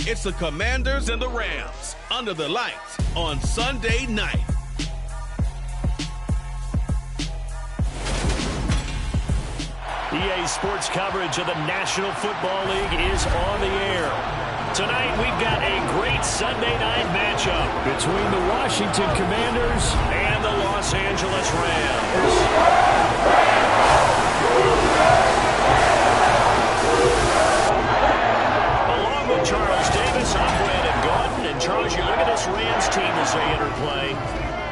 It's the Commanders and the Rams under the lights on Sunday night. EA Sports coverage of the National Football League is on the air. Tonight we've got a great Sunday night matchup between the Washington Commanders and the Los Angeles Rams. Along with Charles Davis, I'm Brandon Gaudin. And Charles, you look at this Rams team as they enter play.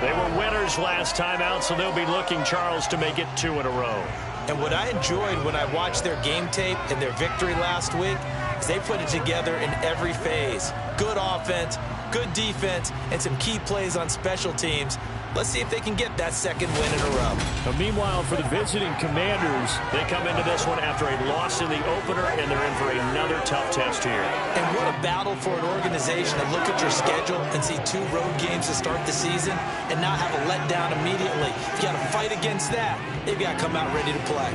They were winners last time out, so they'll be looking, Charles, to make it 2 in a row. And what I enjoyed when I watched their game tape and their victory last week is they put it together in every phase. Good offense, good defense, and some key plays on special teams. Let's see if they can get that second win in a row. Now, meanwhile, for the visiting Commanders, they come into this one after a loss in the opener, and they're in for another tough test here. And what a battle for an organization to look at your schedule and see 2 road games to start the season and not have a letdown immediately. If you got to fight against that, they've got to come out ready to play.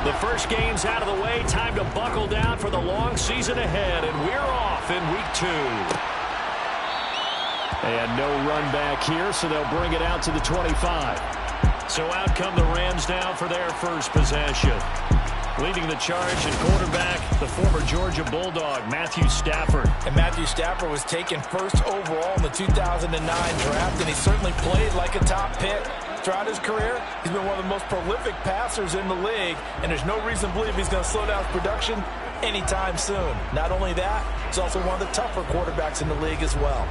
The first game's out of the way. Time to buckle down for the long season ahead, and we're off in week 2. And no run back here, so they'll bring it out to the 25. So out come the Rams now for their first possession. Leading the charge and quarterback, the former Georgia Bulldog, Matthew Stafford. And Matthew Stafford was taken first overall in the 2009 draft, and he certainly played like a top pick. Throughout his career, he's been one of the most prolific passers in the league, and there's no reason to believe he's going to slow down his production anytime soon. Not only that, he's also one of the tougher quarterbacks in the league as well.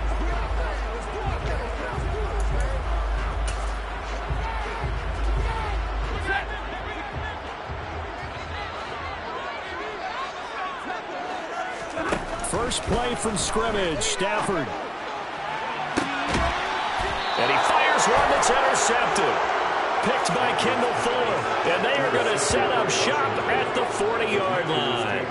First play from scrimmage, Stafford. And he fires one that's intercepted. Picked by Kendall Fuller. And they are going to set up shop at the 40-yard line.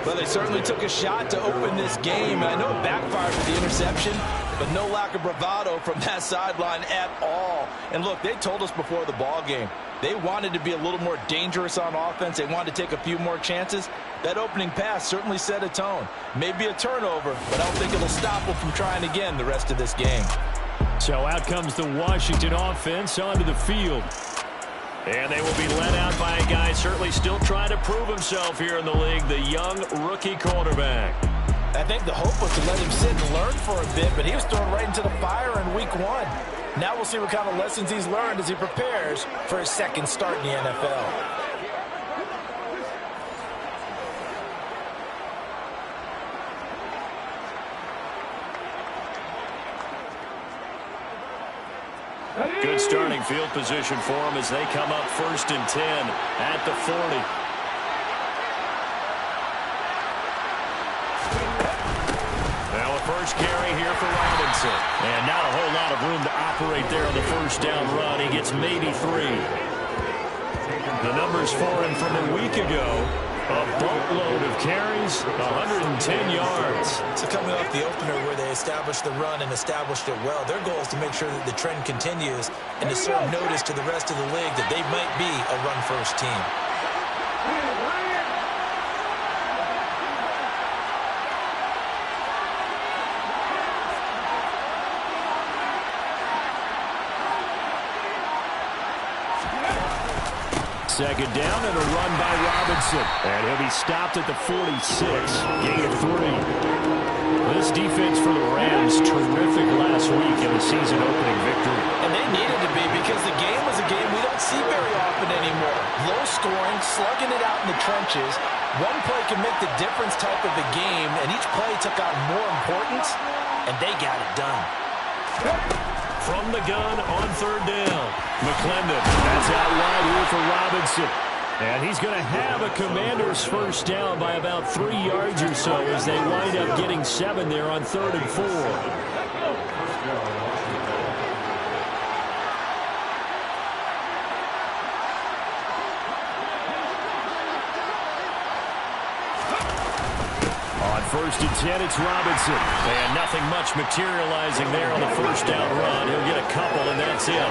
Well, they certainly took a shot to open this game. I know it backfired with the interception, but no lack of bravado from that sideline at all. And look, they told us before the ball game, they wanted to be a little more dangerous on offense. They wanted to take a few more chances. That opening pass certainly set a tone. Maybe a turnover, but I don't think it'll stop them from trying again the rest of this game. So out comes the Washington offense onto the field. And they will be led out by a guy certainly still trying to prove himself here in the league, the young rookie quarterback. I think the hope was to let him sit and learn for a bit, but he was thrown right into the fire in week 1. Now we'll see what kind of lessons he's learned as he prepares for his second start in the NFL. Good starting field position for them as they come up 1st and 10 at the 40. Now a first carry here for Robinson. And not a whole lot of room to operate there on the first down run. He gets maybe 3. The numbers for him from a week ago. A boatload of carries, 110 yards. So coming off the opener where they established the run and established it well, their goal is to make sure that the trend continues and to serve notice to the rest of the league that they might be a run-first team. Second down and a run by Robinson. And he'll be stopped at the 46. Gain of 3. This defense for the Rams, terrific last week in the season-opening victory. And they needed to be because the game was a game we don't see very often anymore. Low scoring, slugging it out in the trenches. One play can make the difference type of a game, and each play took on more importance, and they got it done. From the gun on third down. McClendon, that's out wide here for Robinson. And he's going to have a Commanders first down by about 3 yards or so as they wind up getting 7 there on 3rd and 4. First and 10, it's Robinson. And nothing much materializing there on the first down run. He'll get a couple, and that's it.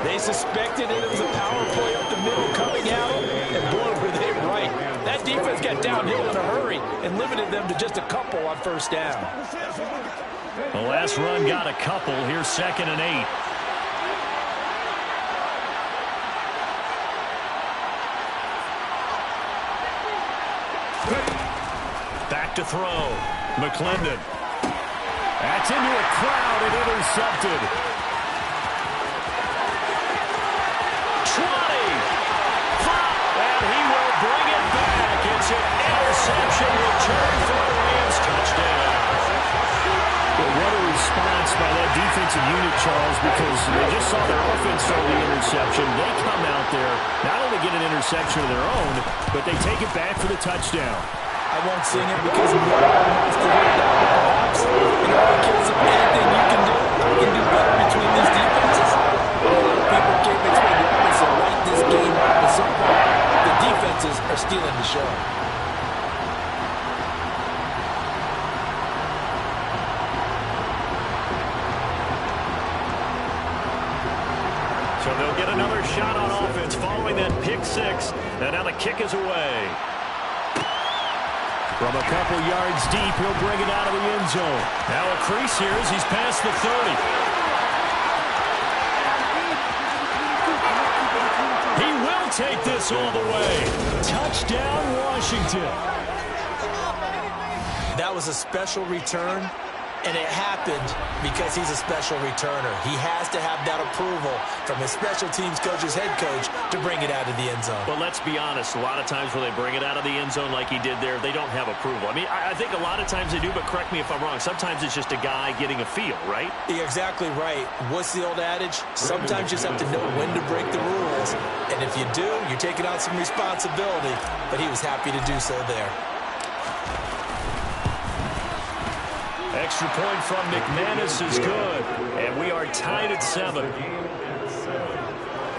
They suspected it was a power play up the middle coming out, and boy, were they right. That defense got downhill in a hurry and limited them to just a couple on first down. The last run got a couple. Here's 2nd and 8. Back to throw. McClendon. That's into a crowd and intercepted. 20. And he will bring it back. It's an interception return for the Rams touchdown. Well, what a response by that defensive unit, Charles, because they just saw their offense throw the interception. They come out there, not only get an interception of their own, but they take it back for the touchdown. I won't sing it because no one wants to hear that. Perhaps, in case of anything you can do better between these defenses. A lot of people can't explain the opposite right this game, but so far, the defenses are stealing the show. So they'll get another shot on offense following that pick six. And now the kick is away. From a couple yards deep, he'll bring it out of the end zone. Now a crease here as he's past the 30. He will take this all the way. Touchdown, Washington. That was a special return, and it happened because he's a special returner. He has to have that approval from his special teams coach's head coach to bring it out of the end zone. But let's be honest, a lot of times when they bring it out of the end zone like he did there, they don't have approval. I mean, I think a lot of times they do, but correct me if I'm wrong. Sometimes it's just a guy getting a feel, right? You're exactly right. What's the old adage? Sometimes you just have to know when to break the rules. And if you do, you're taking on some responsibility. But he was happy to do so there. Extra point from McManus is good. And we are tied at 7.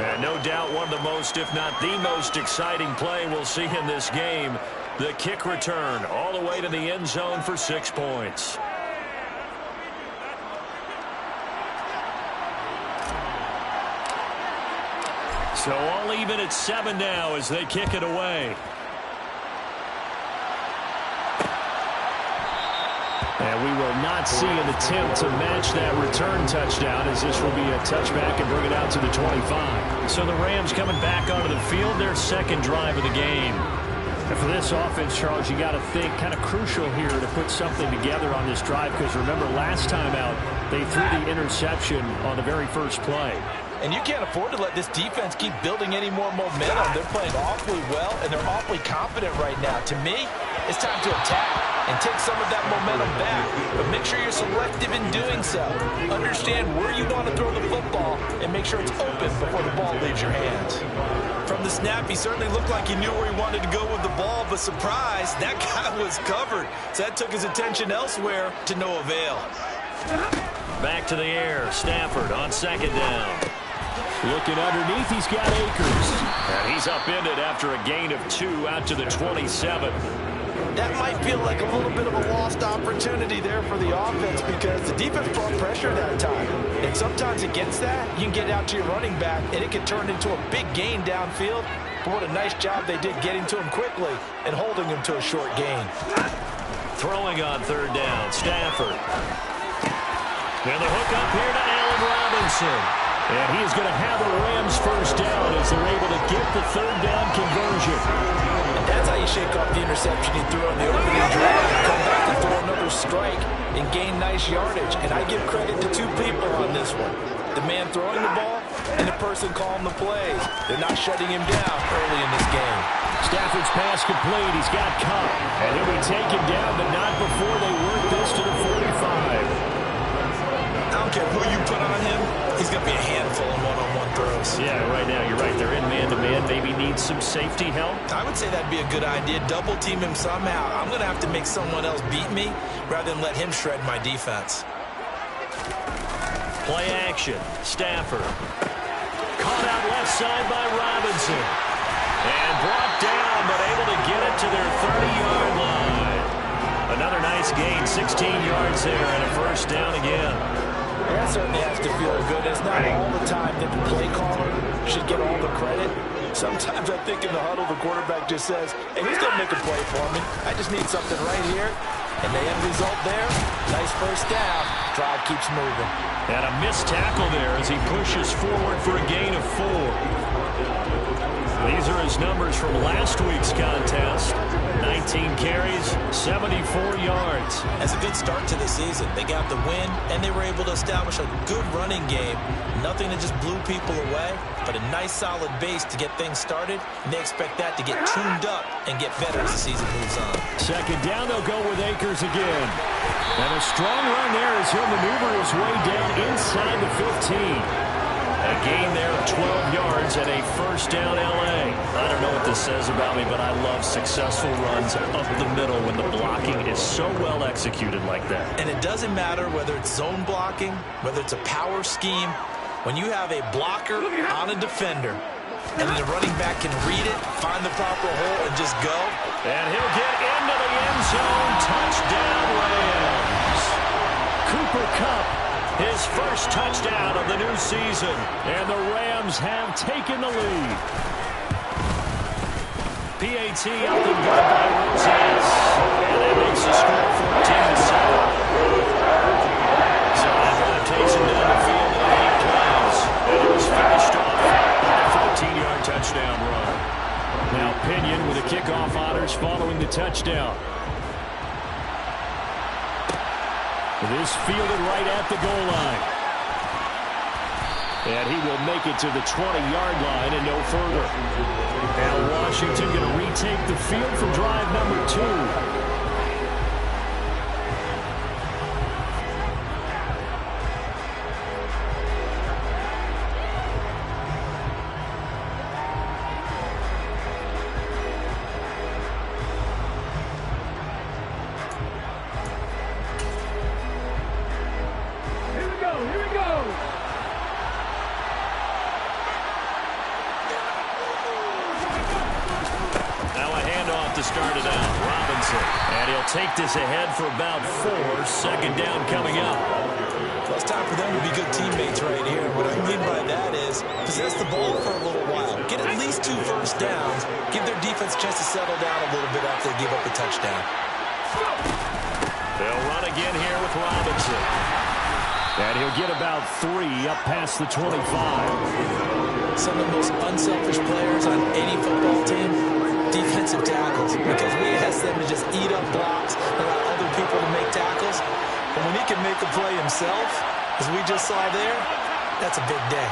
And no doubt one of the most, if not the most exciting play we'll see in this game. The kick return all the way to the end zone for 6 points. So all even at 7 now as they kick it away. And we will not see an attempt to match that return touchdown as this will be a touchback and bring it out to the 25. So the Rams coming back onto the field, their second drive of the game. And for this offense, Charles, you got to think kind of crucial here to put something together on this drive because remember last time out they threw the interception on the very first play. And you can't afford to let this defense keep building any more momentum. They're playing awfully well, and they're awfully confident right now. To me, it's time to attack and take some of that momentum back. But make sure you're selective in doing so. Understand where you want to throw the football and make sure it's open before the ball leaves your hands. From the snap, he certainly looked like he knew where he wanted to go with the ball, but surprise, that guy was covered. So that took his attention elsewhere to no avail. Back to the air, Stafford on second down. Looking underneath, he's got Akers. And he's upended after a gain of 2 out to the 27. That might feel like a little bit of a lost opportunity there for the offense because the defense brought pressure that time. And sometimes against that, you can get out to your running back, and it can turn into a big gain downfield. But what a nice job they did getting to him quickly and holding him to a short gain. Throwing on third down, Stafford. And the hook up here to Allen Robinson. And he is going to have the Rams first down as they're able to get the third down conversion. And that's how you shake off the interception he threw on the opening drive. Come back and throw another strike and gain nice yardage. And I give credit to 2 people on this one. The man throwing the ball and the person calling the plays. They're not shutting him down early in this game. Stafford's pass complete. He's got Kupp. And he'll be taken down, but not before they work this to the 45. care who you put on him, he's going to be a handful in one-on-one throws. Yeah, right now you're right. They're in man-to-man. Maybe need some safety help. I would say that'd be a good idea. Double team him somehow. I'm going to have to make someone else beat me rather than let him shred my defense. Play action. Stafford. Caught out left side by Robinson. And brought down, but able to get it to their 30-yard line. Another nice gain, 16 yards there, and a first down again. That certainly has to feel good. It's not all the time that the play caller should get all the credit. Sometimes I think in the huddle, the quarterback just says, hey, who's going to make a play for me? I just need something right here. And the end result there, nice first down. Drive keeps moving. And a missed tackle there as he pushes forward for a gain of 4. These are his numbers from last week's contest. 19 carries, 74 yards. That's a good start to the season. They got the win, and they were able to establish a good running game. Nothing that just blew people away, but a nice solid base to get things started, and they expect that to get tuned up and get better as the season moves on. Second down, they'll go with Akers again. And a strong run there as he'll maneuver his way down inside the 15. A gain there of 12 yards and a first down L.A. I don't know what this says about me, but I love successful runs up the middle when the blocking is so well executed like that. And it doesn't matter whether it's zone blocking, whether it's a power scheme. When you have a blocker on a defender, and the running back can read it, find the proper hole, and just go. And he'll get into the end zone. Touchdown, Rams. Cooper Kupp, his first touchdown of the new season. And the Rams have taken the lead. PAT up and good by Rosas. And that makes the score 14-7. So that drive takes him down the field in 8 plays. And it was finished off with a 14-yard touchdown run. Now Pinion with the kickoff honors following the touchdown. This fielded right at the goal line. And he will make it to the 20-yard line and no further. Now Washington going to retake the field for drive number 2. Take this ahead for about 4. Second down coming up. Well, it's time for them to be good teammates right here. What I mean by that is possess the ball for a little while. Get at least 2 first downs. Give their defense a chance to settle down a little bit after they give up the touchdown. They'll run again here with Robinson. And he'll get about 3 up past the 25. Some of the most unselfish players on any football team, defensive tackles, because we ask them to just eat up blocks, allow other people to make tackles. But when he can make a play himself, as we just saw there, that's a big day.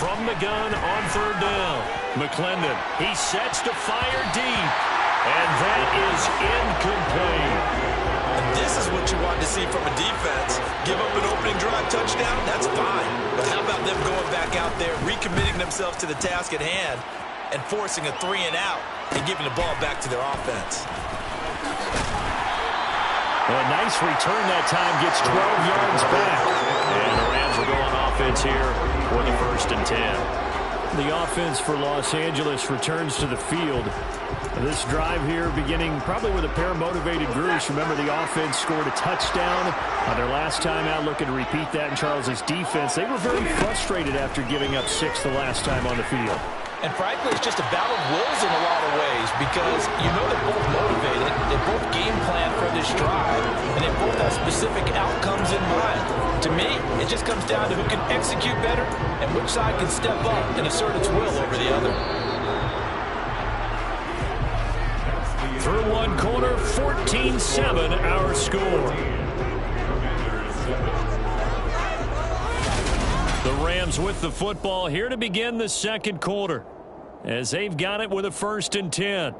From the gun on third down, McClendon, he sets to fire deep, and that is incomplete. And this is what you want to see from a defense. Give up an opening drive touchdown, that's fine. But how about them going back out there, recommitting themselves to the task at hand, and forcing a 3-and-out, and giving the ball back to their offense. A nice return that time, gets 12 yards back. And the Rams will go on offense here for the 1st and 10. The offense for Los Angeles returns to the field. This drive here beginning probably with a pair of motivated groups. Remember, the offense scored a touchdown on their last time out, looking to repeat that in Charles's defense. They were very frustrated after giving up 6 the last time on the field. And frankly, it's just a battle of wills in a lot of ways, because you know they're both motivated, they both game plan for this drive, and they both have specific outcomes in mind. To me, it just comes down to who can execute better and which side can step up and assert its will over the other. Through one quarter, 14-7 our score. The Rams with the football here to begin the second quarter, as they've got it with a 1st and 10.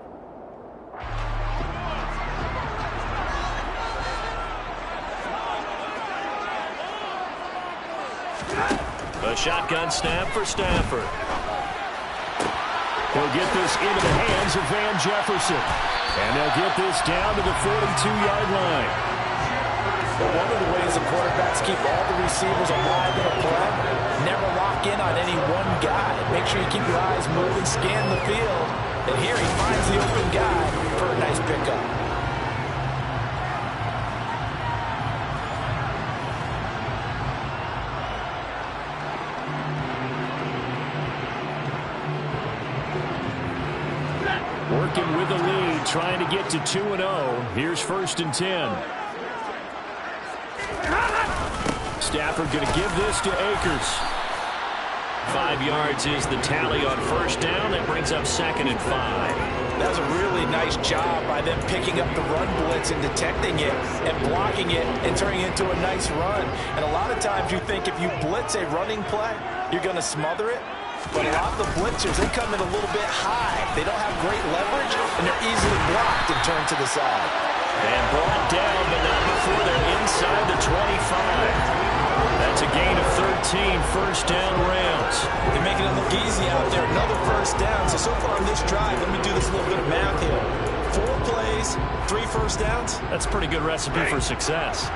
A shotgun snap for Stafford. He'll get this into the hands of Van Jefferson. And they'll get this down to the 42-yard line. Well, one of the ways the quarterbacks keep all the receivers alive in a play, never lock in on any one guy. Make sure you keep your eyes moving, scan the field. And here he finds the open guy for a nice pickup. Working with the lead, trying to get to 2-0. Here's 1st and 10. Stafford going to give this to Akers. 5 yards is the tally on 1st down. That brings up 2nd and 5. That was a really nice job by them picking up the run blitz and detecting it and blocking it and turning it into a nice run. And a lot of times you think if you blitz a running play, you're going to smother it. But a lot of the blitzers, they come in a little bit high. They don't have great leverage, and they're easily blocked and turned to the side. And brought down, but not before they're inside the 25. That's a gain of 13, 1st down Rams. They're making it look easy out there. Another 1st down. So far on this drive, let me do this little bit of math here. 4 plays, 3 1st downs. That's a pretty good recipe for success.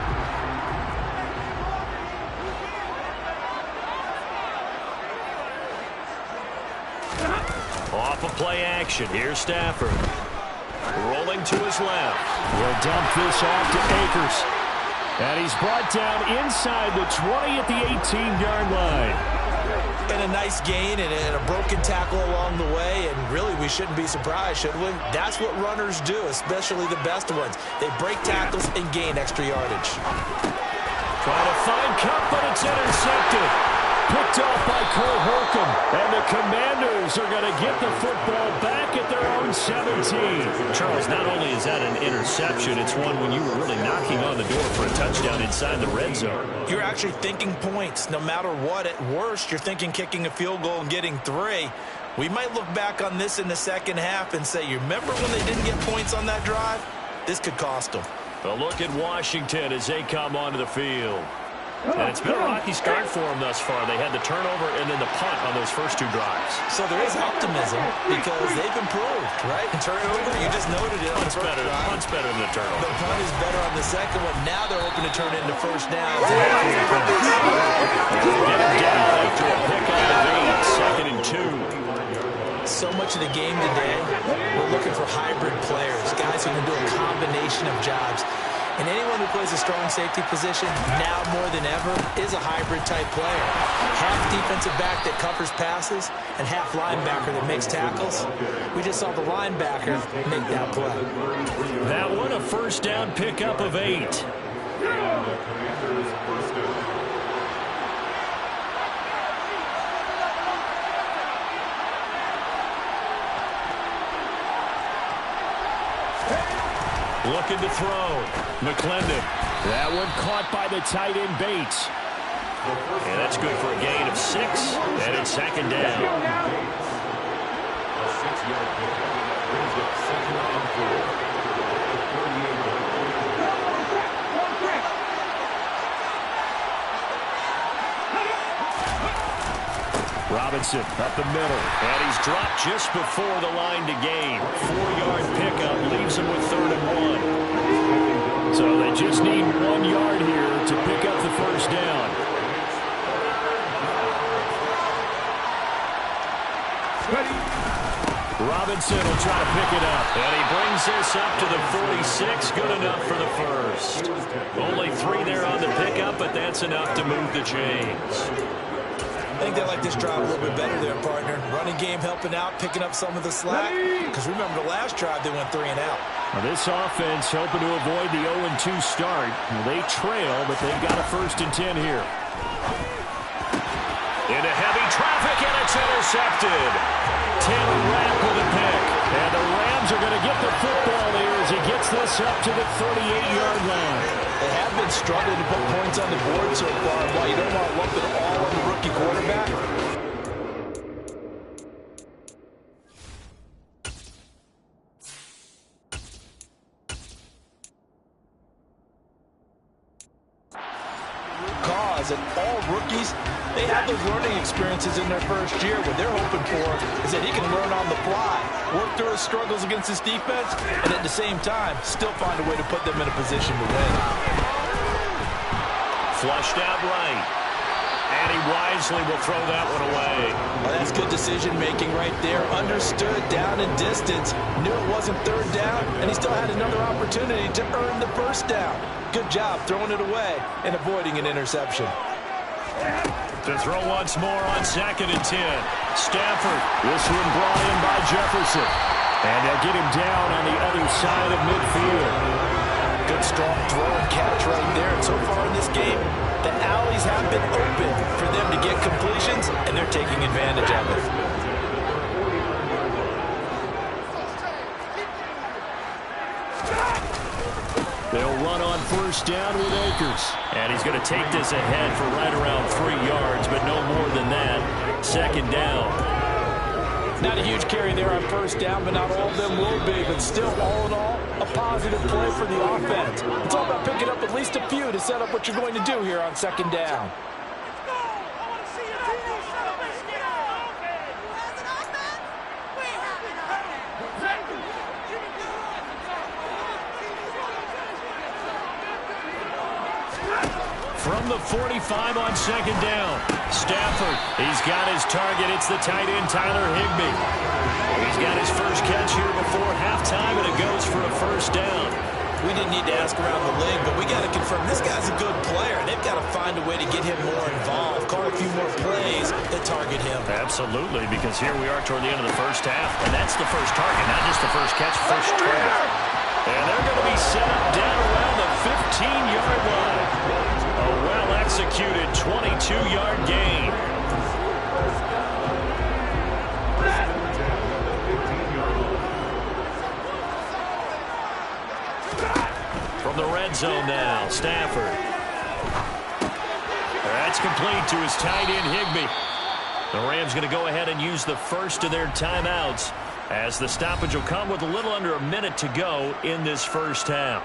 Off of play action. Here's Stafford. Rolling to his left. He'll dump this off to Akers. And he's brought down inside the 20 at the 18-yard line. And a nice gain and a broken tackle along the way. And really, we shouldn't be surprised, should we? That's what runners do, especially the best ones. They break tackles and gain extra yardage. Trying to find Kupp, but it's intercepted. Picked off by Cole Holcomb. And the Commanders are going to get the football back at their own 17. Charles, not only is that an interception, it's one when you were really knocking on the door for a touchdown inside the red zone. You're actually thinking points. No matter what, at worst, you're thinking kicking a field goal and getting 3. We might look back on this in the second half and say, you remember when they didn't get points on that drive? This could cost them. A look at Washington as they come onto the field. And it's been a rocky start for them thus far. They had the turnover and then the punt on those first 2 drives. So there is optimism because they've improved, right? Turnover, you just noted it. Punt's better than the turnover. The punt is better on the second one. Now they're hoping to turn into 1st downs. Get him down after a pickup of 8, 2nd and 2. So much of the game today, we're looking for hybrid players, guys who can do a combination of jobs. And anyone who plays a strong safety position, now more than ever, is a hybrid-type player. Half defensive back that covers passes and half linebacker that makes tackles. We just saw the linebacker make that play. That one, a 1st down pickup of 8. Looking to throw. McClendon. That one caught by the tight end Bates. And that's good for a gain of 6. And it's 2nd down. Robinson up the middle. And he's dropped just before the line to gain. 4-yard pickup leaves him with 3rd and 1. So they just need 1 yard here to pick up the 1st down. Robinson will try to pick it up. And he brings this up to the 46. Good enough for the 1st. Only 3 there on the pickup, but that's enough to move the chains. I think they like this drive a little bit better there, partner. Running game helping out, picking up some of the slack. Because remember, the last drive, they went 3 and out. Now this offense hoping to avoid the 0-2 start. Well, they trail, but they've got a 1st and 10 here. Into heavy traffic, and it's intercepted. Taylor Rapp with a pick. And the Rams are going to get the football here as he gets this up to the 38-yard line. They have been struggling to put points on the board so far. While you don't want to lump it all on the rookie quarterback, cause realize that all rookies, they have those learning experiences in their first year. What they're hoping for is that he can learn on the fly, work through his struggles against his defense, and at the same time, still find a way to put them in a position to win. Flushed out right. And he wisely will throw that one away. Well, that's good decision-making right there. Understood down and distance. Knew it wasn't third down, and he still had another opportunity to earn the first down. Good job throwing it away and avoiding an interception. To throw once more on 2nd and 10. Stafford. This one brought in by Jefferson. And they'll get him down on the other side of midfield. Good strong throw and catch right there. And so far in this game, the alleys have been open for them to get completions, and they're taking advantage of it. They'll run on first down with Akers. And he's going to take this ahead for right around 3 yards, but no more than that. 2nd down. Not a huge carry there on first down, but not all of them will be. But still, all in all, a positive play for the offense. It's all about picking up at least a few to set up what you're going to do here on 2nd down. From the 45 on 2nd down. Stafford, he's got his target. It's the tight end, Tyler Higbee. He's got his first catch here before halftime, and it goes for a first down. We didn't need to ask around the league, but we got to confirm this guy's a good player. They've got to find a way to get him more involved, call a few more plays that target him. Absolutely, because here we are toward the end of the first half, and that's the first target, not just the first catch, first target. And they're going to be set up down around the 15-yard line. A well-executed 22-yard gain. From the red zone now, Stafford. That's complete to his tight end, Higbee. The Rams going to go ahead and use the first of their timeouts, as the stoppage will come with a little under a minute to go in this first half.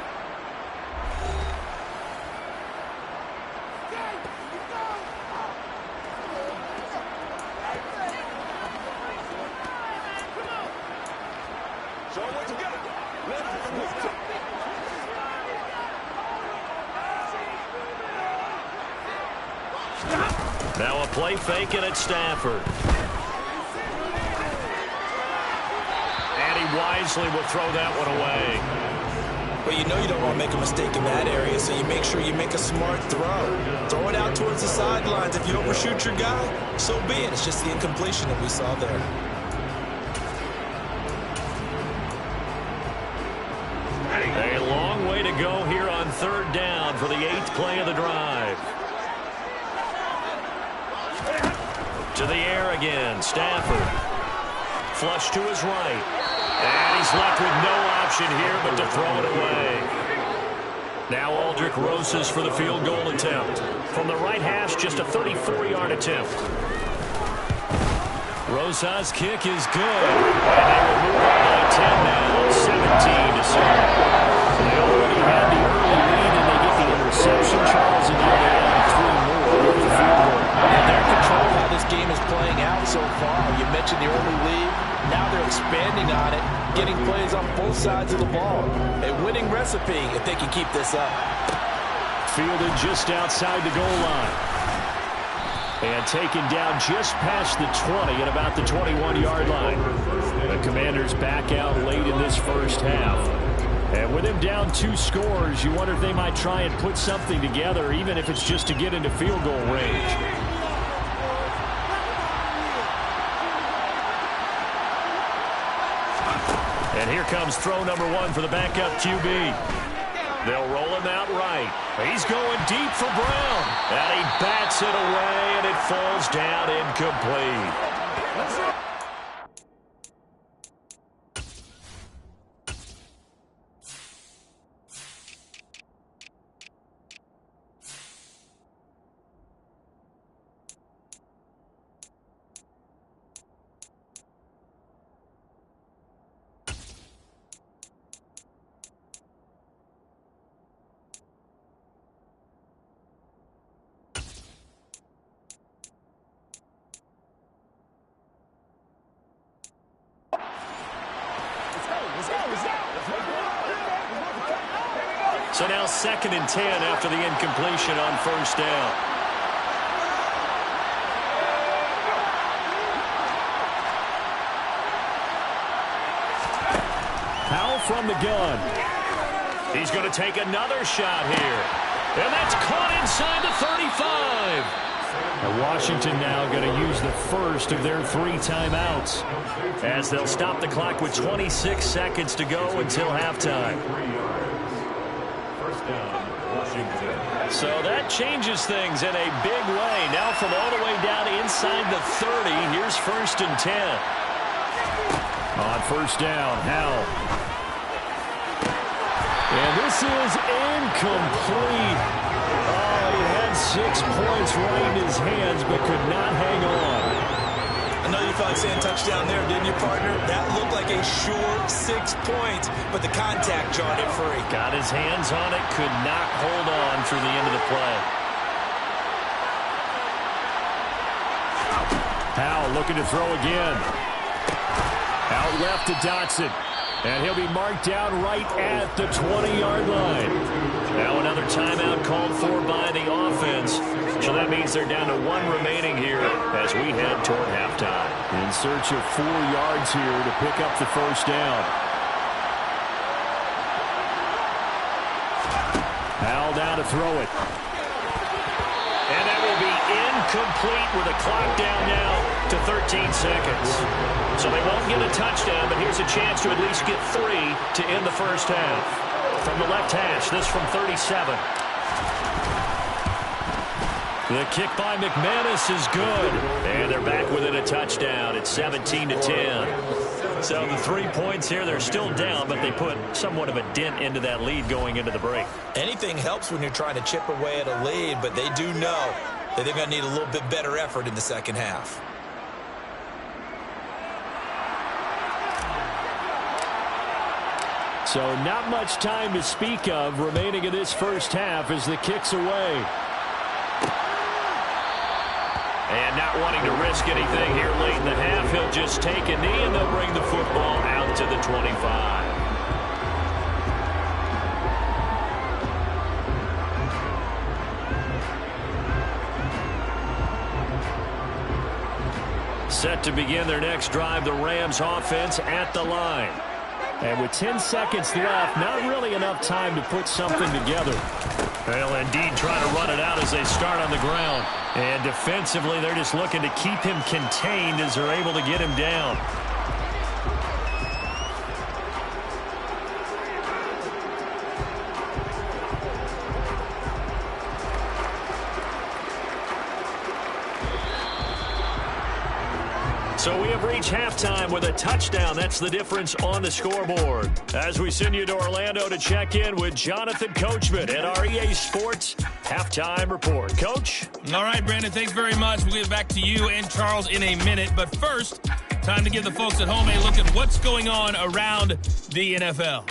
Now a play fake, and it's Stafford. And he wisely will throw that one away. Well, you know you don't want to make a mistake in that area, so you make sure you make a smart throw. Throw it out towards the sidelines. If you overshoot your guy, so be it. It's just the incompletion that we saw there. A long way to go here on 3rd down for the 8th play of the drive. To the air again, Stafford. Flush to his right. And he's left with no option here but to throw it away. Now Aldrick Rosas for the field goal attempt. From the right hash, just a 34-yard attempt. Rosas' kick is good. And they will move on by 10 now, 17-7. They already had the early lead, and they get the interception, Charles, and now they add 3 more with the field goal. And they're controlling how this game is playing out so far. You mentioned the early lead. Now they're expanding on it, getting plays on both sides of the ball. A winning recipe if they can keep this up. Fielded just outside the goal line. And taken down just past the 20 at about the 21-yard line. The Commanders back out late in this first half. And with him down 2 scores, you wonder if they might try and put something together, even if it's just to get into field goal range. And here comes throw number 1 for the backup QB. They'll roll him out right. He's going deep for Brown. And he bats it away, and it falls down incomplete. So now 2nd and 10 after the incompletion on first down. Powell from the gun. He's going to take another shot here. And that's caught inside the 35. And Washington now going to use the first of their 3 timeouts as they'll stop the clock with 26 seconds to go until halftime. So that changes things in a big way. Now from all the way down inside the 30, here's 1st and 10. On first down, Howell. And this is incomplete. Oh, he had 6 points right in his hands, but could not hang on. I know you felt like saying touchdown there, didn't you, partner? That looked like a sure 6 points, but the contact jarred it free. Got his hands on it, could not hold on through the end of the play. Powell looking to throw again. Out left to Dotson. And he'll be marked down right at the 20-yard line. Now another timeout called for by the offense. So that means they're down to 1 remaining here as we head toward halftime. In search of 4 yards here to pick up the first down. Powell down to throw it. And that will be incomplete with a clock down now to 13 seconds. So they won't get a touchdown, but here's a chance to at least get 3 to end the first half. From the left hash, this from 37. The kick by McManus is good. And they're back within a touchdown. It's 17-10. So the 3 points here, they're still down, but they put somewhat of a dent into that lead going into the break. Anything helps when you're trying to chip away at a lead, but they do know that they're going to need a little bit better effort in the second half. So not much time to speak of remaining in this first half as the kick's away. And not wanting to risk anything here late in the half, he'll just take a knee and they'll bring the football out to the 25. Set to begin their next drive, the Rams offense at the line. And with 10 seconds left, not really enough time to put something together. They'll indeed try to run it out as they start on the ground. And defensively, they're just looking to keep him contained as they're able to get him down. So we have reached halftime with a touchdown. That's the difference on the scoreboard. As we send you to Orlando to check in with Jonathan Coachman at our EA Sports Halftime Report. Coach? All right, Brandon, thanks very much. We'll get back to you and Charles in a minute. But first, time to give the folks at home a look at what's going on around the NFL.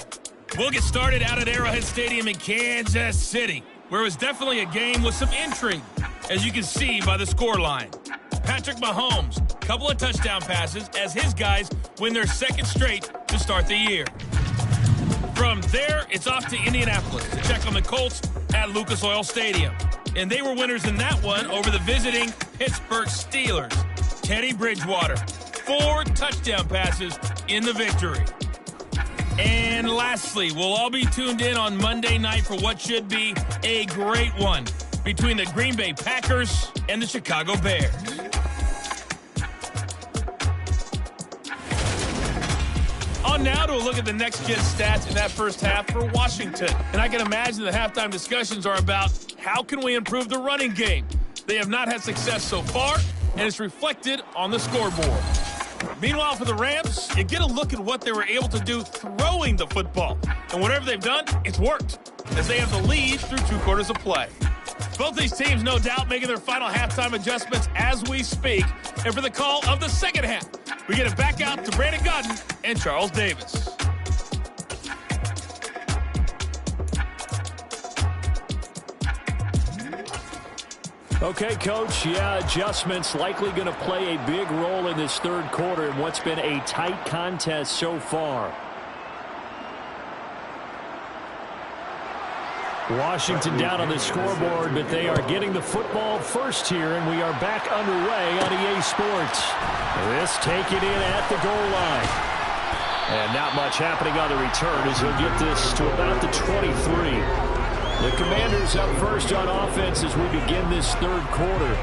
We'll get started out at Arrowhead Stadium in Kansas City, where it was definitely a game with some intrigue, as you can see by the scoreline. Patrick Mahomes, couple of touchdown passes as his guys win their 2nd straight to start the year. From there, it's off to Indianapolis to check on the Colts at Lucas Oil Stadium. And they were winners in that one over the visiting Pittsburgh Steelers. Teddy Bridgewater, 4 touchdown passes in the victory. And lastly, we'll all be tuned in on Monday night for what should be a great one between the Green Bay Packers and the Chicago Bears. On now to a look at the next gen stats in that first half for Washington. And I can imagine the halftime discussions are about how can we improve the running game. They have not had success so far, and it's reflected on the scoreboard. Meanwhile, for the Rams, you get a look at what they were able to do throwing the football. And whatever they've done, it's worked, as they have the lead through 2 quarters of play. Both these teams, no doubt, making their final halftime adjustments as we speak. And for the call of the second half, we get it back out to Brandon Gaudin and Charles Davis. Okay, Coach, adjustments likely going to play a big role in this 3rd quarter in what's been a tight contest so far. Washington down on the scoreboard, but they are getting the football first here, and we are back underway on EA Sports. This taken in at the goal line. And not much happening on the return as he'll get this to about the 23. The Commanders up first on offense as we begin this third quarter.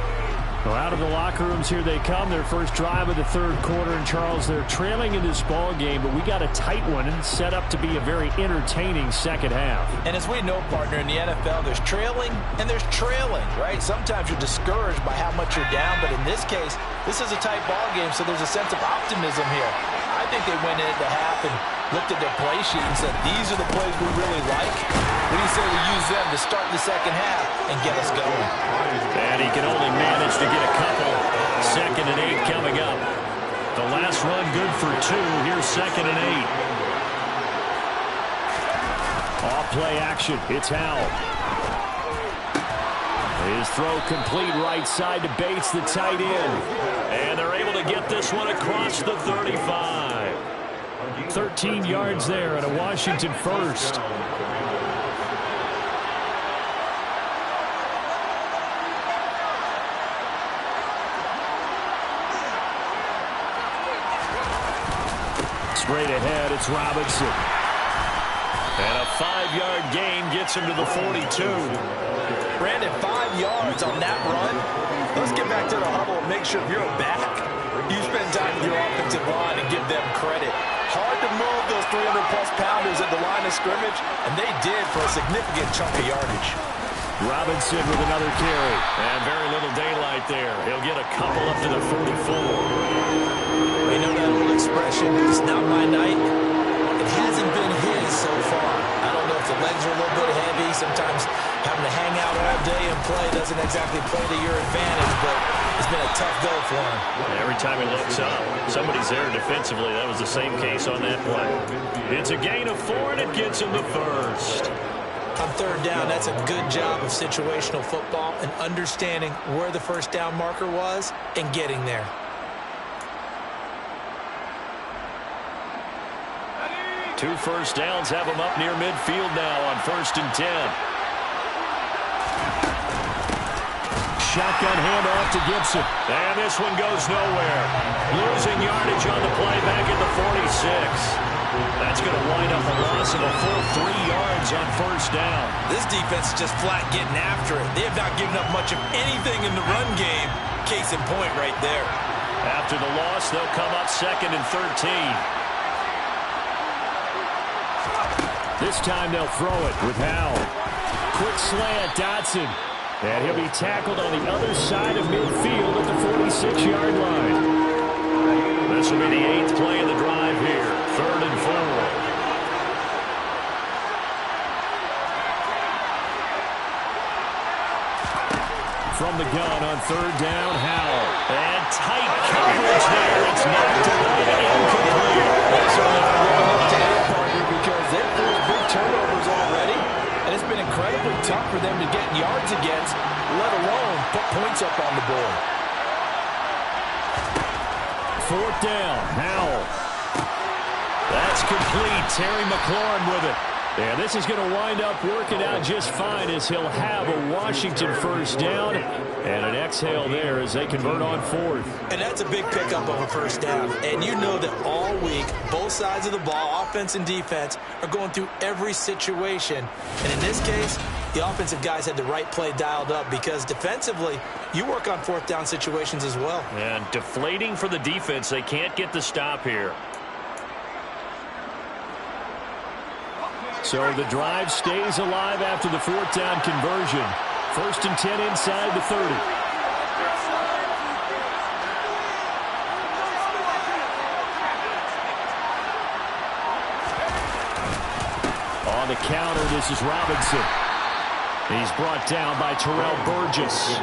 Well, out of the locker rooms here they come, their first drive of the third quarter. And Charles, they're trailing in this ball game, but we got a tight one and set up to be a very entertaining second half. And as we know, partner, in the NFL, there's trailing and there's trailing, right? Sometimes you're discouraged by how much you're down, but in this case, this is a tight ball game, so there's a sense of optimism here. I think they went into half and looked at their play sheet and said, these are the plays we really like. What do you say we use them to start the second half and get us going? And he can only manage to get a couple. 2nd and 8 coming up. The last run good for 2. Here's 2nd and 8. Off play action. It's Howell. His throw complete right side to Bates, the tight end. And they're able to get this one across the 35. 13 yards there and a Washington first. Straight ahead, it's Robinson. And a 5-yard gain gets him to the 42. Brandon, 5 yards on that run. Let's get back to the huddle and make sure if you're back, you spend time with your offensive line and give them credit. Hard to move those 300-plus pounders at the line of scrimmage, and they did for a significant chunk of yardage. Robinson with another carry. And very little daylight there. He'll get a couple up to the 44. You know that old expression, it's not my night. It hasn't been his so far. I don't know if the legs are a little bit heavy. Sometimes having to hang out all day and play doesn't exactly play to your advantage, but it's been a tough go for him. Every time he looks up, somebody's there defensively. That was the same case on that play. It's a gain of 4, and it gets him the first. On third down, that's a good job of situational football and understanding where the first down marker was and getting there. Two first downs have him up near midfield now on 1st and 10. Shotgun handoff to Gibson. And this one goes nowhere. Losing yardage on the play back at the 46. That's going to wind up a loss of a full 3 yards on first down. This defense is just flat getting after it. They have not given up much of anything in the run game. Case in point right there. After the loss, they'll come up 2nd and 13. This time they'll throw it with Howell. Quick slant, Dotson. And he'll be tackled on the other side of midfield at the 46-yard line. This will be the 8th play of the drive here. 3rd and 4. From the gun on 3rd down, Howell. And tight coverage there. It's knocked away and incomplete. That's certainly not living up to their partner because they've forced big turnovers already, and it's been incredibly tough for them to get yards against, let alone put points up on the board. 4th down, Howell. That's complete. Terry McLaurin with it. And this is going to wind up working out just fine as he'll have a Washington first down and an exhale there as they convert on 4th. And that's a big pickup of a first down. And you know that all week, both sides of the ball, offense and defense, are going through every situation. And in this case, the offensive guys had the right play dialed up because defensively, you work on 4th down situations as well. And deflating for the defense. They can't get the stop here. So the drive stays alive after the 4th down conversion. 1st and 10 inside the 30. On the counter, this is Robinson. He's brought down by Terrell Burgess.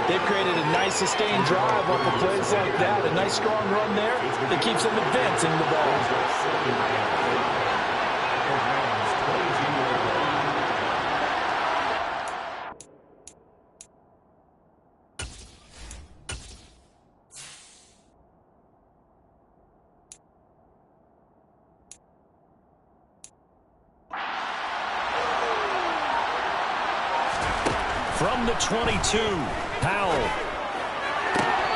They've created a nice sustained drive off of plays like that. A nice strong run there that keeps them advancing the ball. From the 22, Powell.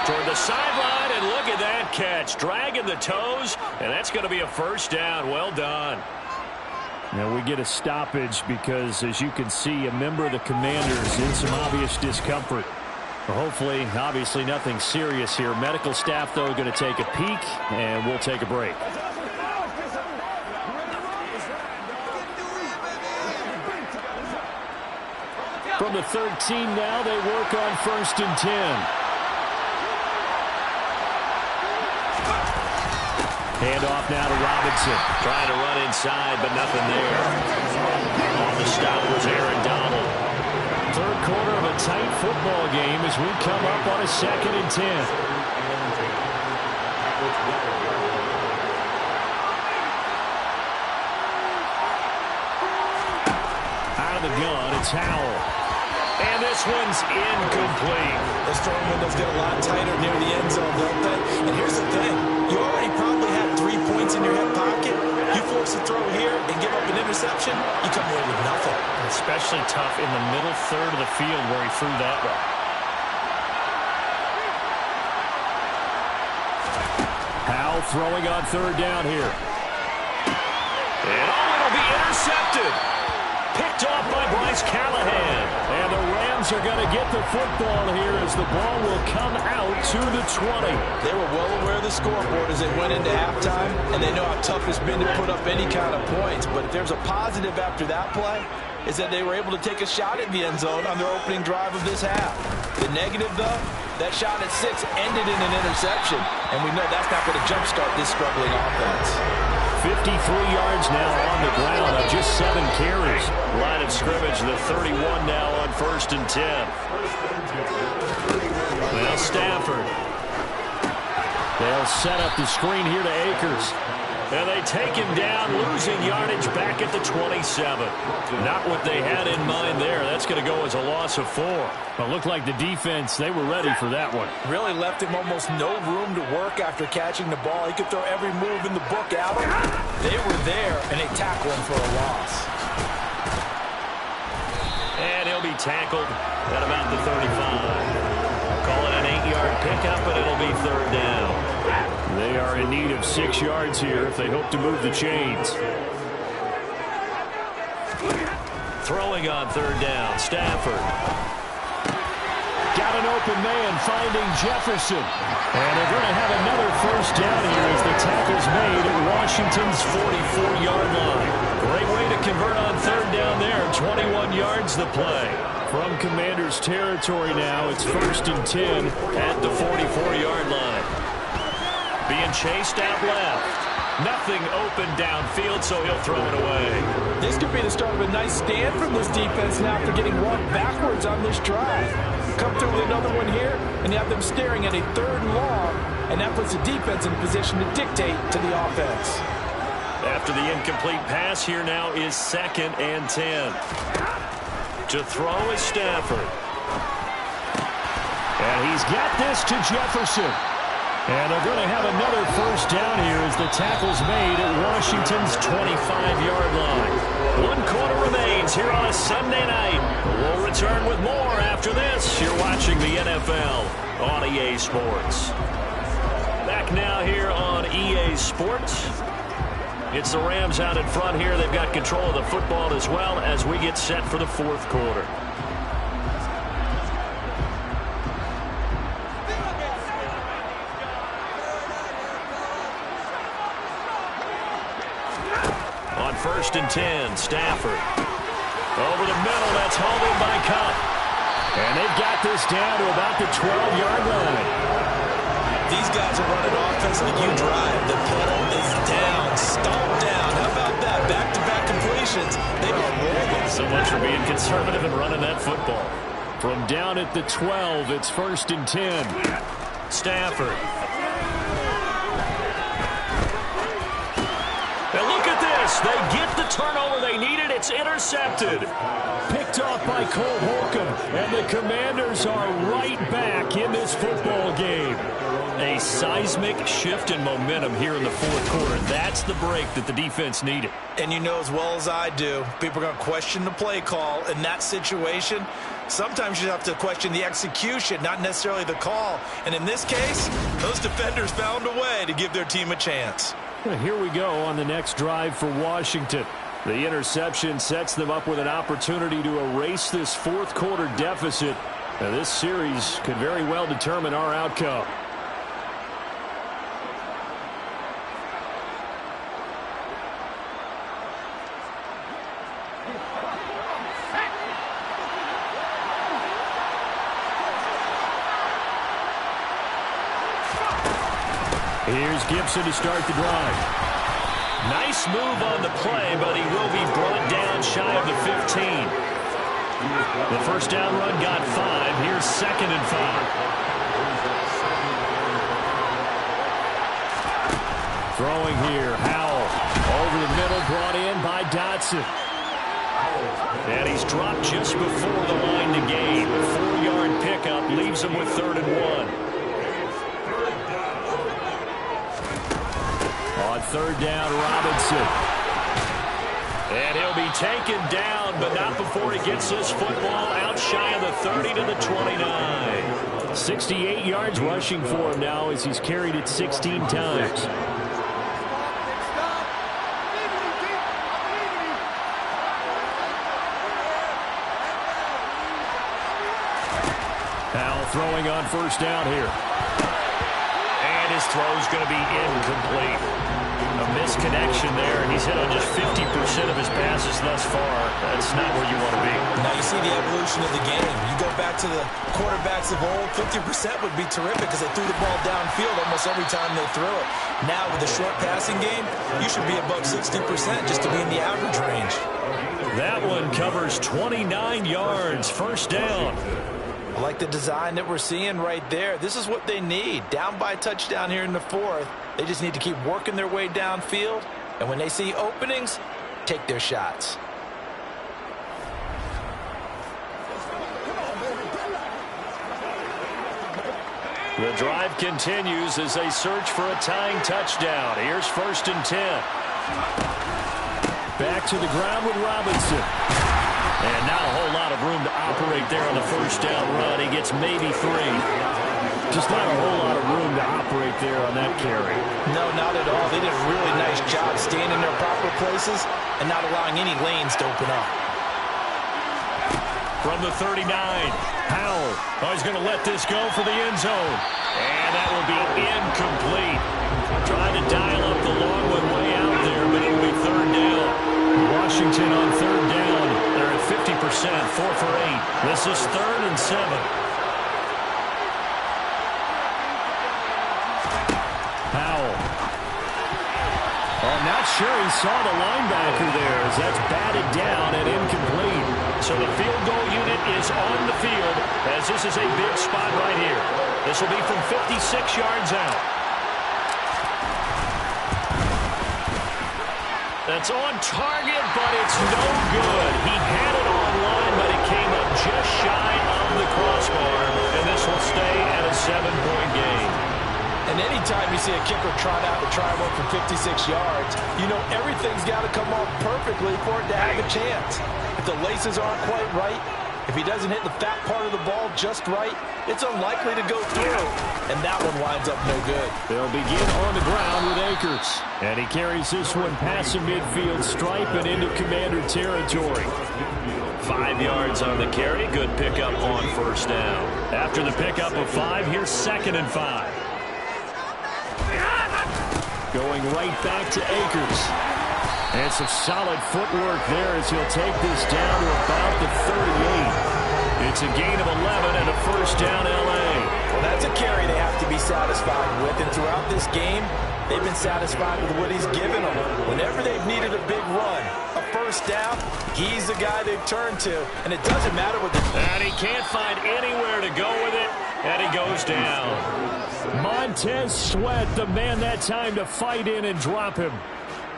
Toward the sideline, and look at that catch. Dragging the toes, and that's going to be a first down. Well done. Now we get a stoppage because, as you can see, a member of the Commanders in some obvious discomfort. Hopefully, obviously nothing serious here. Medical staff, though, going to take a peek, and we'll take a break. From the 13 now, they work on 1st and 10. Hand off now to Robinson. Trying to run inside, but nothing there. On the stop was Aaron Donald. Third quarter of a tight football game as we come up on a 2nd and 10. Out of the gun, it's Howell. And this one's incomplete. Those throwing windows get a lot tighter near the end zone, don't they? And here's the thing. You already probably had 3 points in your hip pocket. You force a throw here and give up an interception, you come away with nothing. Especially tough in the middle third of the field where he threw that one. Howell throwing on 3rd down here. And it'll be intercepted. Picked off by Bryce Callahan. And the Rams are going to get the football here as the ball will come out to the 20. They were well aware of the scoreboard as they went into halftime, and they know how tough it's been to put up any kind of points. But if there's a positive after that play, is that they were able to take a shot at the end zone on their opening drive of this half. The negative, though, that shot at 6 ended in an interception, and we know that's not going to jumpstart this struggling offense. 53 yards now on the ground on just 7 carries. Line of scrimmage, the 31 now on 1st and 10. Now Stafford. They'll set up the screen here to Akers. And they take him down, losing yardage back at the 27. Not what they had in mind there. That's going to go as a loss of 4. But looked like the defense, they were ready for that one. Really left him almost no room to work after catching the ball. He could throw every move in the book at him. They were there, and they tackled him for a loss. And he'll be tackled at about the 35. Call it an 8-yard pickup, and it'll be 3rd down. They are in need of 6 yards here if they hope to move the chains. Throwing on 3rd down, Stafford. Got an open man finding Jefferson. And they're going to have another 1st down here as the tackle's made at Washington's 44-yard line. Great way to convert on 3rd down there. 21 yards the play. From Commanders territory now, it's 1st and 10 at the 44-yard line. Being chased out left. Nothing open downfield, so he'll throw it away. This could be the start of a nice stand from this defense now after getting walked backwards on this drive. Come through with another one here, and you have them staring at a 3rd and long, and that puts the defense in position to dictate to the offense. After the incomplete pass, here now is 2nd and 10. To throw is Stafford. And he's got this to Jefferson. And they're going to have another 1st down here as the tackle's made at Washington's 25-yard line. 1 quarter remains here on a Sunday night. We'll return with more after this. You're watching the NFL on EA Sports. Back now here on EA Sports. It's the Rams out in front here. They've got control of the football as well as we get set for the 4th quarter. On 1st and 10, Stafford. Over the middle, that's hauled in by Kupp. And they've got this down to about the 12-yard line. These guys are running offense like you drive. The pedal is down, stomped down. How about that? Back-to-back completions. They are rolling. So much for being conservative and running that football. From down at the 12, it's 1st and 10. Stafford. And look at this. They get the turnover they needed. It's intercepted. Picked off by Cole Holcomb. And the Commanders are right back in this football game. A seismic shift in momentum here in the 4th quarter. That's the break that the defense needed. And you know as well as I do, people are going to question the play call in that situation. Sometimes you have to question the execution, not necessarily the call. And in this case, those defenders found a way to give their team a chance. Here we go on the next drive for Washington. The interception sets them up with an opportunity to erase this fourth quarter deficit. Now, this series could very well determine our outcome. Here's Gibson to start the drive. Nice move on the play, but he will be brought down shy of the 15. The first down run got 5. Here's 2nd and 5. Throwing here, Howell. Over the middle, brought in by Dotson. And he's dropped just before the line to gain. A 4-yard pickup leaves him with 3rd and 1. On 3rd down, Robinson. And he'll be taken down, but not before he gets this football out shy of the 30 to the 29. 68 yards rushing for him now as he's carried it 16 times. Howell throwing on 1st down here. And his throw's going to be incomplete. A misconnection there, and he's hit on just 50% of his passes thus far. That's not where you want to be. Now you see the evolution of the game. You go back to the quarterbacks of old, 50% would be terrific because they threw the ball downfield almost every time they threw it. Now with the short passing game, you should be above 60% just to be in the average range. That one covers 29 yards, 1st down. I like the design that we're seeing right there. This is what they need. Down by a touchdown here in the 4th. They just need to keep working their way downfield. And when they see openings, take their shots. The drive continues as they search for a tying touchdown. Here's 1st and 10. Back to the ground with Robinson. And not a whole lot of room to operate there on the 1st down run. He gets maybe 3. Just not a whole lot of room to operate there on that carry. No, not at all. They did a really nice job staying in their proper places and not allowing any lanes to open up. From the 39, Howell. Oh, he's going to let this go for the end zone. And that will be incomplete. Trying to dial up the long one way out there, but it will be 3rd down. Washington on 3rd down. They're at 50%, 4 for 8. This is 3rd and 7. Howell. I'm not sure he saw the linebacker there as that's batted down and incomplete. So the field goal unit is on the field as this is a big spot right here. This will be from 56 yards out. That's on target, but it's no good. He had it online, but it came up just shy of the crossbar, and this will stay at a 7-point game. And anytime you see a kicker trot out to try one from 56 yards, you know everything's got to come off perfectly for it to have a chance. If the laces aren't quite right, if he doesn't hit the fat part of the ball just right, it's unlikely to go through. And that one winds up no good. They'll begin on the ground with Akers. And he carries this one past the midfield stripe and into Commander territory. 5 yards on the carry. Good pickup on 1st down. After the pickup of 5, here's 2nd and 5. Going right back to Akers. And some solid footwork there as he'll take this down to about the 38. It's a gain of 11 and a 1st down L.A. Well, that's a carry they have to be satisfied with. And throughout this game, they've been satisfied with what he's given them. Whenever they've needed a big run, a 1st down, he's the guy they've turned to. And it doesn't matter what the... And he can't find anywhere to go with it. And he goes down. Montez Sweat, the man that time to fight in and drop him.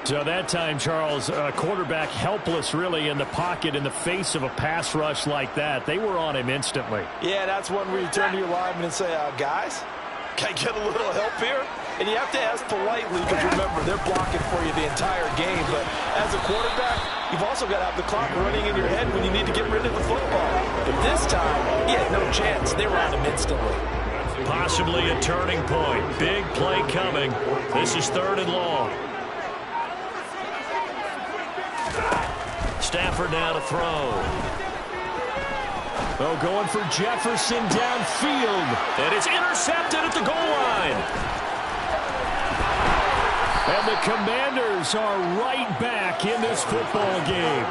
So that time, Charles, quarterback helpless really in the pocket in the face of a pass rush like that. They were on him instantly. Yeah, that's one where you turn to your lineman and say, guys, can I get a little help here? And you have to ask politely because remember, they're blocking for you the entire game. But as a quarterback, you've also got to have the clock running in your head when you need to get rid of the football. But this time, he had no chance. They were on him instantly. Possibly a turning point. Big play coming. This is 3rd and long. Stafford now to throw. Oh, going for Jefferson downfield. And it's intercepted at the goal line. And the Commanders are right back in this football game.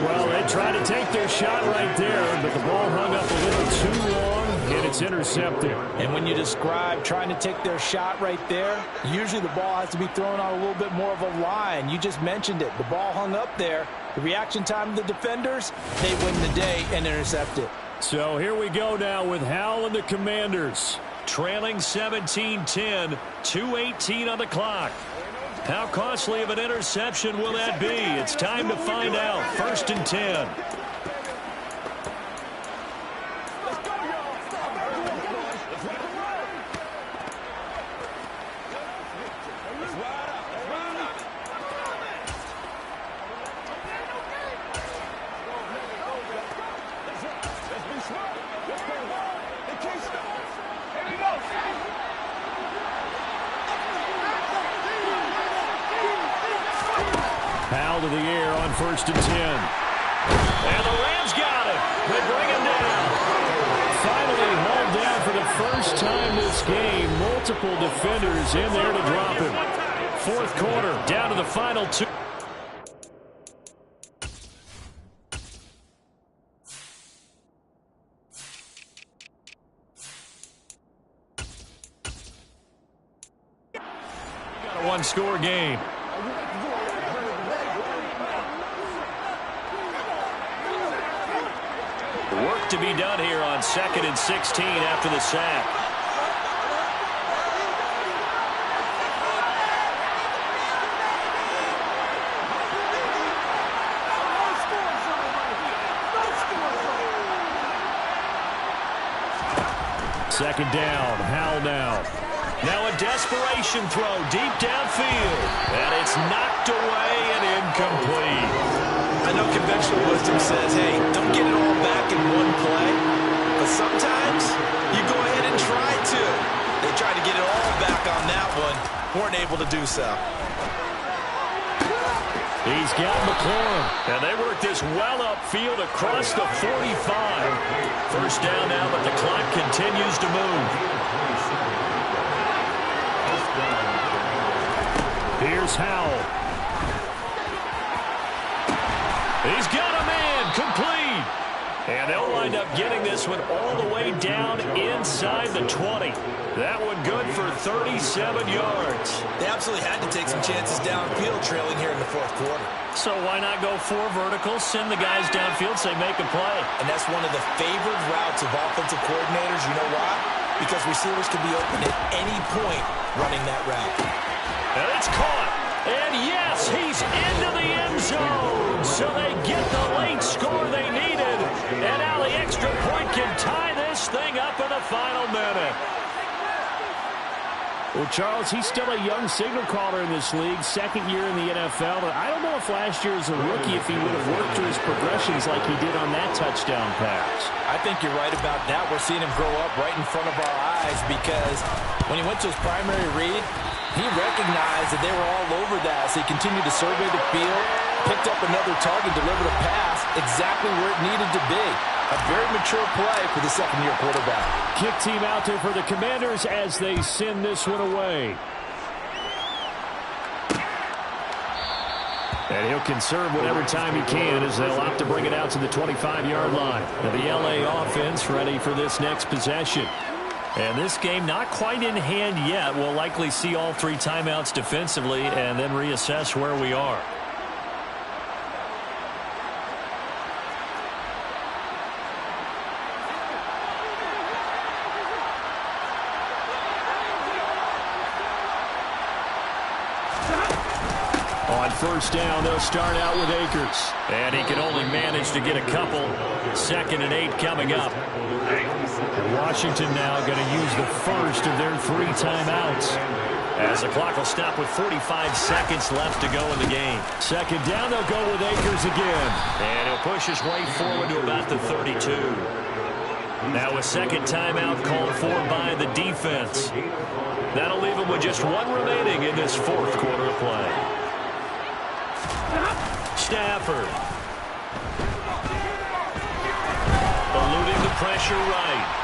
Well, they tried to take their shot right there, but the ball hung up a little too long, and it's intercepted. And when you describe trying to take their shot right there, usually the ball has to be thrown on a little bit more of a line. You just mentioned it. The ball hung up there. The reaction time of the defenders, they win the day and intercept it. So here we go now with Hal and the Commanders. Trailing 17-10, 2:18 on the clock. How costly of an interception will that be? It's time to find out. 1st and 10. Hal to the air on 1st and 10. And the Rams got it. They bring him down. Finally hauled down for the first time this game. Multiple defenders in there to drop him. 4th quarter, down to the final 2. Got a one-score game. Work to be done here on 2nd and 16 after the sack. Second down, Hal now. Now a desperation throw deep downfield. And it's knocked away and incomplete. I know conventional wisdom says, hey, don't get it all back in one play. But sometimes you go ahead and try to. They tried to get it all back on that one. Weren't able to do so. He's got McLaurin. And they work this well upfield across the 45. 1st down now, but the clock continues to move. Here's Howell. He's got a man, complete. And they'll wind up getting this one all the way down inside the 20. That one good for 37 yards. They absolutely had to take some chances downfield trailing here in the 4th quarter. So why not go 4 verticals, send the guys downfield, say make a play. And that's one of the favored routes of offensive coordinators. You know why? Because receivers can be open at any point running that route. And it's caught. And yes, he's into the end zone. So they get the late score they needed. And now the extra point can tie this thing up in the final minute. Well, Charles, he's still a young signal caller in this league, 2nd year in the NFL. But I don't know if last year as a rookie, if he would have worked through his progressions like he did on that touchdown pass. I think you're right about that. We're seeing him grow up right in front of our eyes because when he went to his primary read, he recognized that they were all over that. So he continued to survey the field, picked up another target, delivered a pass exactly where it needed to be. A very mature play for the 2nd-year quarterback. Kick team out there for the Commanders as they send this one away. And he'll conserve whatever time he can as they'll opt to bring it out to the 25-yard line. Now the LA offense ready for this next possession. And this game not quite in hand yet. We'll likely see all 3 timeouts defensively and then reassess where we are. On 1st down, they'll start out with Akers. And he can only manage to get a couple. 2nd and 8 coming up. And Washington now going to use the first of their 3 timeouts. As the clock will stop with 45 seconds left to go in the game. Second down, they'll go with Akers again. And he'll push his way forward to about the 32. Now a second timeout called for by the defense. That'll leave him with just one remaining in this fourth quarter of play. Stafford. Eluding the pressure right.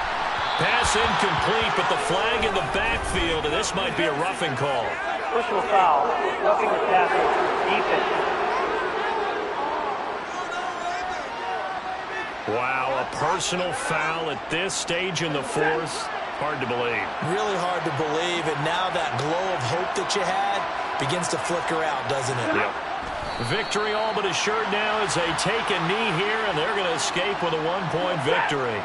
Pass incomplete, but the flag in the backfield, and this might be a roughing call. Personal foul. Roughing the tackle. Defense. Wow, a personal foul at this stage in the fourth. Hard to believe. Really hard to believe, and now that glow of hope that you had begins to flicker out, doesn't it? Yep. Victory all but assured now as they take a knee here, and they're going to escape with a one-point victory.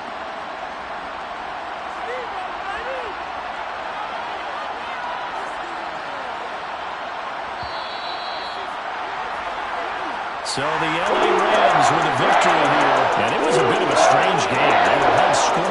So the LA Rams with a victory here, and it was a bit of a strange game. They were held scoreless.